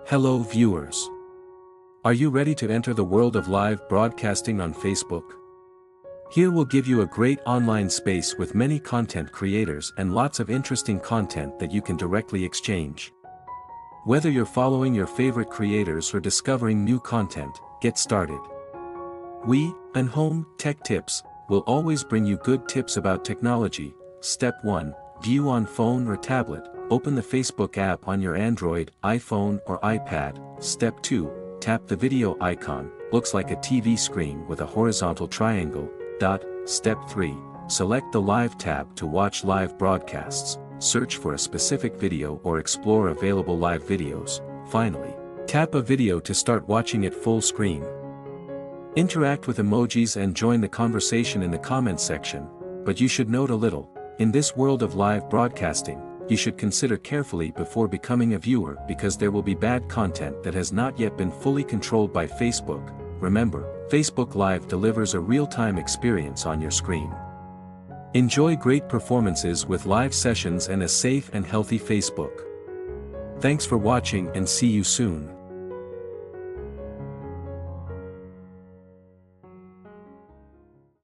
Hello viewers. Are you ready to enter the world of live broadcasting on Facebook? Here we'll give you a great online space with many content creators and lots of interesting content that you can directly exchange. Whether you're following your favorite creators or discovering new content, get started. We, AnHome Tech Tips, will always bring you good tips about technology. Step 1. View on phone or tablet. Open the Facebook app on your Android, iPhone or iPad. Step 2. Tap the video icon, looks like a TV screen with a horizontal triangle. Step 3. Select the Live tab to watch live broadcasts, search for a specific video or explore available live videos. Finally, tap a video to start watching it full screen. Interact with emojis and join the conversation in the comments section, but you should note a little. In this world of live broadcasting, you should consider carefully before becoming a viewer because there will be bad content that has not yet been fully controlled by Facebook. Remember, Facebook Live delivers a real-time experience on your screen. Enjoy great performances with live sessions and a safe and healthy Facebook. Thanks for watching and see you soon.